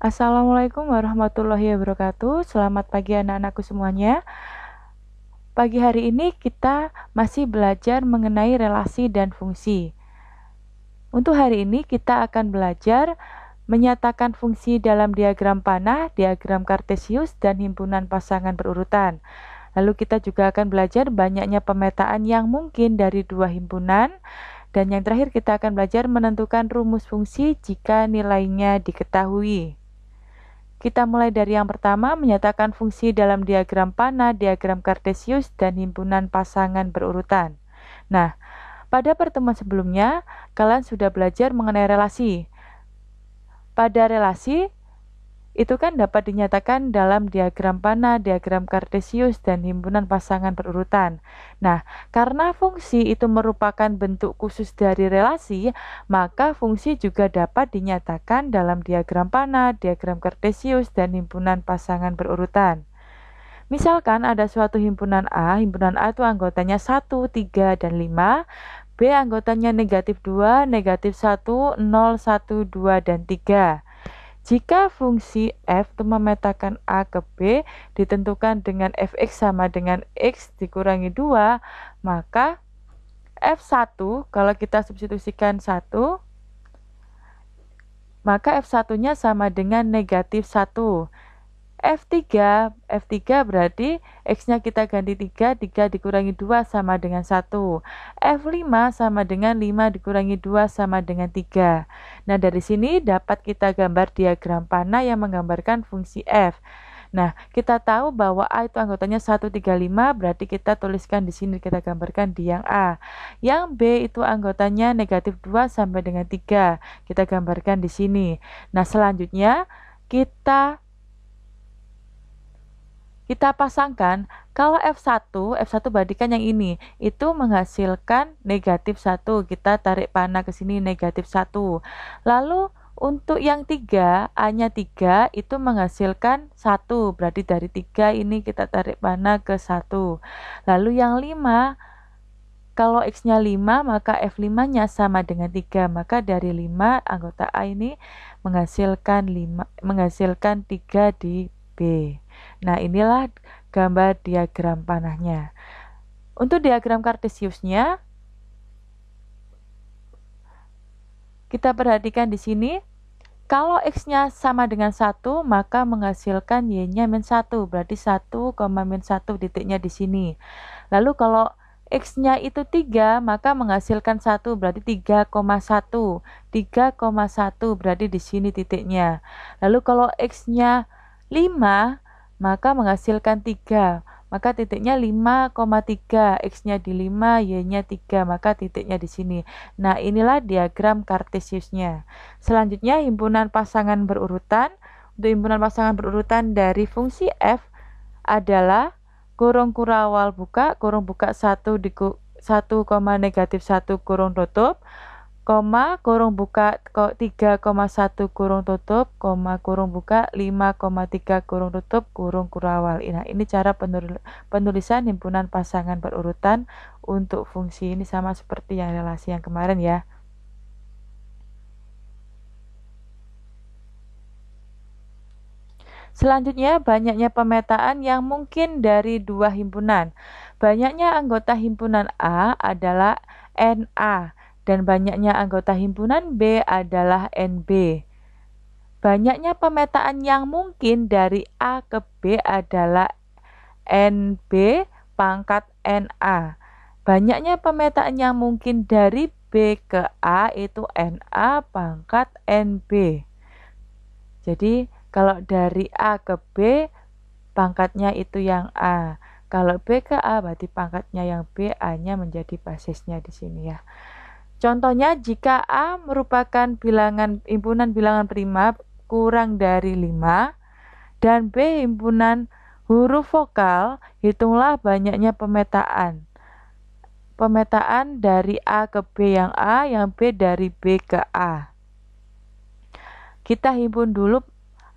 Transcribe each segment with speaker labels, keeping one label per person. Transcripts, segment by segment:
Speaker 1: Assalamualaikum warahmatullahi wabarakatuh. Selamat pagi anak-anakku semuanya. Pagi hari ini kita masih belajar mengenai relasi dan fungsi. Untuk hari ini kita akan belajar menyatakan fungsi dalam diagram panah, diagram kartesius, dan himpunan pasangan berurutan. Lalu kita juga akan belajar banyaknya pemetaan yang mungkin dari dua himpunan. Dan yang terakhir kita akan belajar menentukan rumus fungsi jika nilainya diketahui. Kita mulai dari yang pertama, menyatakan fungsi dalam diagram panah, diagram kartesius, dan himpunan pasangan berurutan. Nah, pada pertemuan sebelumnya, kalian sudah belajar mengenai relasi. Pada relasi, itu kan dapat dinyatakan dalam diagram panah, diagram kartesius, dan himpunan pasangan berurutan. Nah, karena fungsi itu merupakan bentuk khusus dari relasi, maka fungsi juga dapat dinyatakan dalam diagram panah, diagram kartesius, dan himpunan pasangan berurutan. Misalkan ada suatu himpunan A itu anggotanya 1, 3, dan 5, B anggotanya negatif 2, negatif 1, 0, 1, 2, dan 3. Jika fungsi f itu memetakan A ke B ditentukan dengan fx sama dengan x dikurangi 2, maka f1 kalau kita substitusikan 1, maka f1-nya sama dengan negatif 1. F3 berarti X-nya kita ganti 3 dikurangi 2 sama dengan 1. F5 sama dengan 5 dikurangi 2 sama dengan 3. Nah, dari sini dapat kita gambar diagram panah yang menggambarkan fungsi F. Nah, kita tahu bahwa A itu anggotanya 1, 3, 5, berarti kita tuliskan di sini, kita gambarkan di yang A. Yang B itu anggotanya negatif 2 sampai dengan 3, kita gambarkan di sini. Nah, selanjutnya kita pasangkan kalau F1 bandingkan yang ini, itu menghasilkan negatif 1. Kita tarik panah ke sini negatif 1. Lalu untuk yang 3, A-nya 3 itu menghasilkan 1. Berarti dari 3 ini kita tarik panah ke 1. Lalu yang 5, kalau X-nya 5, maka F5-nya sama dengan 3. Maka dari 5 anggota A ini menghasilkan 3 di B. Nah, inilah gambar diagram panahnya. Untuk diagram kartesiusnya, kita perhatikan di sini, kalau X-nya sama dengan 1, maka menghasilkan Y-nya min 1, berarti 1, min 1 titiknya di sini. Lalu kalau X-nya itu 3, maka menghasilkan 1, berarti 3,1. 3,1 berarti di sini titiknya. Lalu kalau X-nya 5, maka menghasilkan 3, maka titiknya 5,3, X-nya di 5, Y-nya 3, maka titiknya di sini. Nah, inilah diagram kartesiusnya. Selanjutnya, himpunan pasangan berurutan. Untuk himpunan pasangan berurutan dari fungsi F adalah kurung awal buka, kurung buka 1, negatif 1, kurung tutup, kurung buka 3,1 kurung tutup, kurung buka 5,3 kurung tutup, kurung kurawal. Nah, ini cara penulisan himpunan pasangan berurutan untuk fungsi ini sama seperti yang relasi yang kemarin ya. Selanjutnya, banyaknya pemetaan yang mungkin dari dua himpunan. Banyaknya anggota himpunan A adalah NA. Dan banyaknya anggota himpunan B adalah NB. Banyaknya pemetaan yang mungkin dari A ke B adalah NB pangkat NA. Banyaknya pemetaan yang mungkin dari B ke A itu NA pangkat NB. Jadi kalau dari A ke B pangkatnya itu yang A. Kalau B ke A berarti pangkatnya yang B, A-nya menjadi basisnya di sini ya. Contohnya, jika A merupakan himpunan bilangan prima kurang dari 5 dan B himpunan huruf vokal, hitunglah banyaknya pemetaan. Pemetaan dari A ke B yang A, yang B dari B ke A. Kita himpun dulu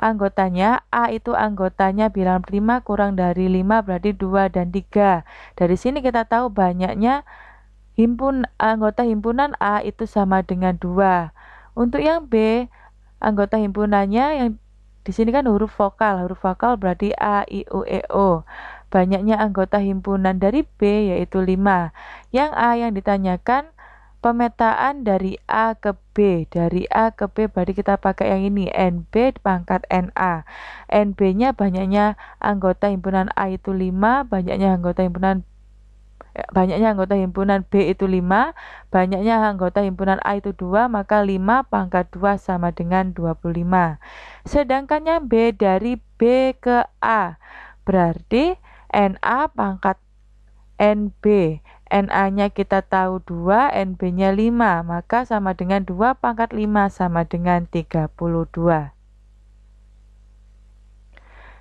Speaker 1: anggotanya. A itu anggotanya bilangan prima kurang dari 5 berarti 2 dan 3. Dari sini kita tahu banyaknya anggota himpunan A itu sama dengan 2. Untuk yang B, anggota himpunannya yang di sini kan huruf vokal berarti A, I, U, E, O. Banyaknya anggota himpunan dari B yaitu 5. Yang A yang ditanyakan pemetaan dari A ke B. Dari A ke B berarti kita pakai yang ini, NB pangkat NA. NB-nya banyaknya anggota himpunan A itu 5, banyaknya anggota himpunan B itu 5, banyaknya anggota himpunan A itu 2, maka 5 pangkat 2 sama dengan 25. Sedangkannya B dari B ke A, berarti NA pangkat NB. NA-nya kita tahu 2, NB-nya 5, maka sama dengan 2 pangkat 5 sama dengan 32.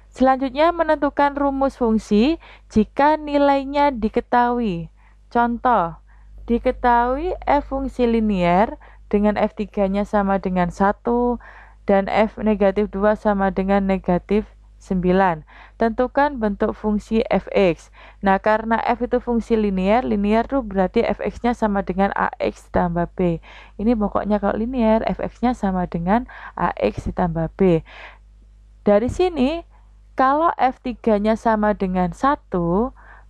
Speaker 1: Selanjutnya menentukan rumus fungsi jika nilainya diketahui. Contoh, diketahui f fungsi linier dengan f3-nya sama dengan 1 dan f negatif 2 sama dengan negatif 9. Tentukan bentuk fungsi fx. Nah, karena f itu fungsi linier tuh berarti fx-nya sama dengan ax ditambah b. Ini pokoknya kalau linier, fx-nya sama dengan ax ditambah b. Dari sini, kalau f3-nya sama dengan 1,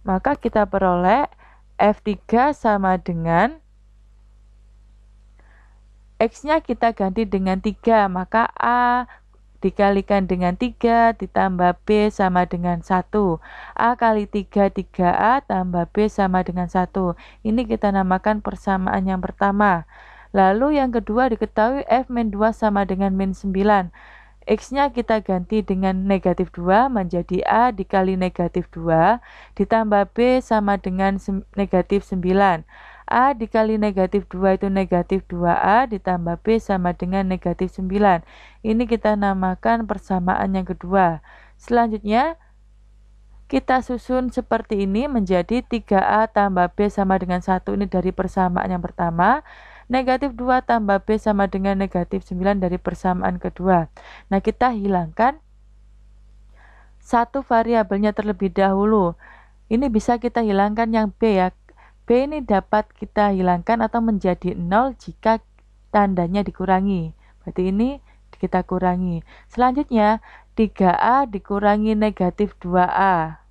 Speaker 1: maka kita peroleh f3 sama dengan x-nya kita ganti dengan 3, maka a dikalikan dengan 3 ditambah B sama dengan 1. A kali 3, 3A tambah B sama dengan 1. Ini kita namakan persamaan yang pertama. Lalu yang kedua diketahui F-2 sama dengan min 9. X-nya kita ganti dengan negatif 2 menjadi A dikali negatif 2 ditambah B sama dengan negatif 9. A dikali negatif 2 itu negatif 2A ditambah B sama dengan negatif 9. Ini kita namakan persamaan yang kedua. Selanjutnya, kita susun seperti ini menjadi 3A tambah B sama dengan 1. Ini dari persamaan yang pertama. Negatif 2 tambah B sama dengan negatif 9 dari persamaan kedua. Nah, kita hilangkan satu variabelnya terlebih dahulu. Ini bisa kita hilangkan yang B ya. B ini dapat kita hilangkan atau menjadi 0 jika tandanya dikurangi. Berarti ini kita kurangi. Selanjutnya, 3A dikurangi negatif 2A.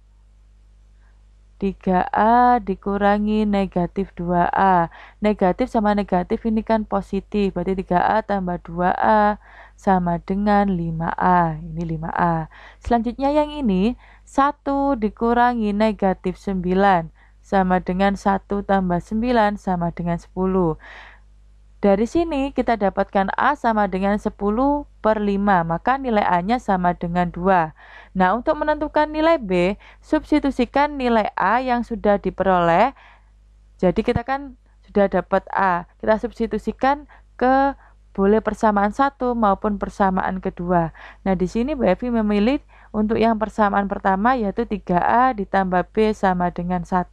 Speaker 1: 3A dikurangi negatif 2A. Negatif sama negatif ini kan positif. Berarti 3A tambah 2A sama dengan 5A. Ini 5A. Selanjutnya yang ini, 1 dikurangi negatif 9. Sama dengan 1 tambah 9 sama dengan 10. Dari sini kita dapatkan A sama dengan 10 per 5, maka nilai A-nya sama dengan 2. Nah, untuk menentukan nilai B, substitusikan nilai A yang sudah diperoleh. Jadi kita kan sudah dapat A, kita substitusikan ke boleh persamaan 1 maupun persamaan kedua. Nah, di sini Bu Evi memilih untuk yang persamaan pertama yaitu 3A ditambah B sama dengan 1.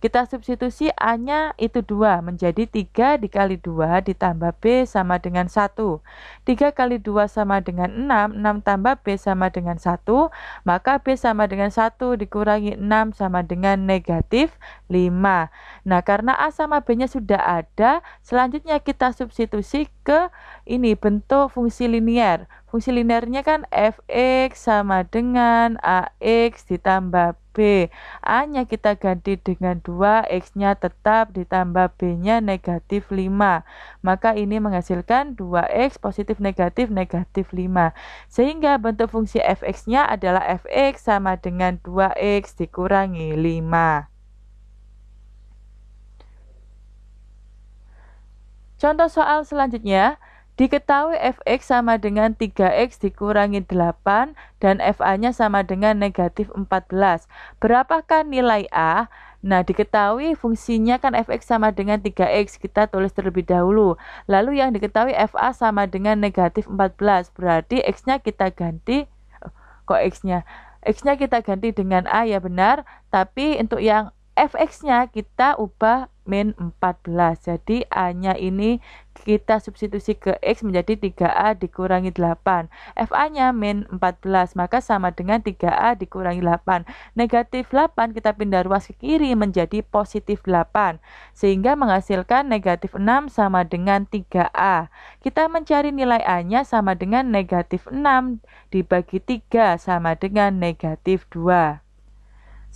Speaker 1: Kita substitusi A-nya itu 2 menjadi 3 dikali 2 ditambah B sama dengan 1. 3 kali 2 sama dengan 6, 6 tambah B sama dengan 1, maka B sama dengan 1 dikurangi 6 sama dengan negatif 5. Nah, karena A sama B-nya sudah ada, selanjutnya kita substitusi ke ini bentuk fungsi linier. Fungsi linearnya kan fx sama dengan ax ditambah b. A-nya kita ganti dengan 2, x-nya tetap ditambah b-nya negatif 5. Maka ini menghasilkan 2x positif negatif negatif 5. Sehingga bentuk fungsi fx-nya adalah fx sama dengan 2x dikurangi 5. Contoh soal selanjutnya. Diketahui fx sama dengan 3x dikurangi 8 dan fa-nya sama dengan negatif 14. Berapakah nilai A? Nah, diketahui fungsinya kan fx sama dengan 3x, kita tulis terlebih dahulu. Lalu yang diketahui fa sama dengan negatif 14, berarti x-nya kita ganti, X-nya kita ganti dengan A ya benar, tapi untuk yang fx-nya kita ubah min 14. Jadi A-nya ini kita substitusi ke X menjadi 3A dikurangi 8. FA-nya min 14, maka sama dengan 3A dikurangi 8. Negatif 8 kita pindah ruas ke kiri menjadi positif 8. Sehingga menghasilkan negatif 6 sama dengan 3A. Kita mencari nilai A-nya sama dengan negatif 6 dibagi 3 sama dengan negatif 2.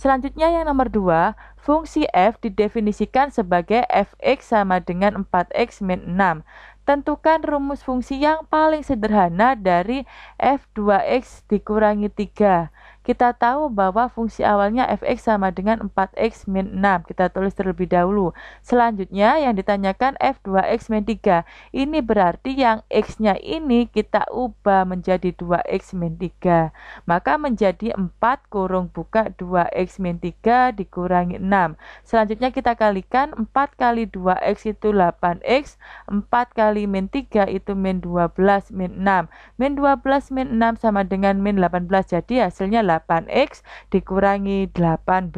Speaker 1: Selanjutnya yang nomor 2, fungsi f didefinisikan sebagai fx sama dengan 4x min 6. Tentukan rumus fungsi yang paling sederhana dari f2x dikurangi 3. Kita tahu bahwa fungsi awalnya fx sama dengan 4x min 6. Kita tulis terlebih dahulu. Selanjutnya yang ditanyakan f2x min 3. Ini berarti yang x-nya ini kita ubah menjadi 2x min 3. Maka menjadi 4 kurung buka 2x min 3 dikurangi 6. Selanjutnya kita kalikan 4 kali 2x itu 8x. 4 kali min 3 itu min 12 min 6. Min 12 min 6 sama dengan min 18. Jadi hasilnya 8x dikurangi 18.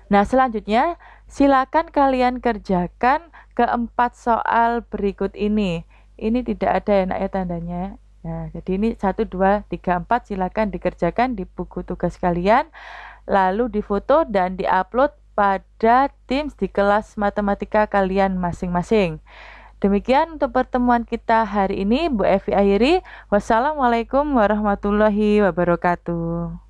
Speaker 1: Nah, selanjutnya silakan kalian kerjakan keempat soal berikut ini. Ini tidak ada ya nak ya tandanya. Nah, jadi ini 1, 2, 3, 4 silakan dikerjakan di buku tugas kalian, lalu difoto dan diupload pada Teams di kelas matematika kalian masing-masing. Demikian untuk pertemuan kita hari ini. Bu Evi akhiri. Wassalamualaikum warahmatullahi wabarakatuh.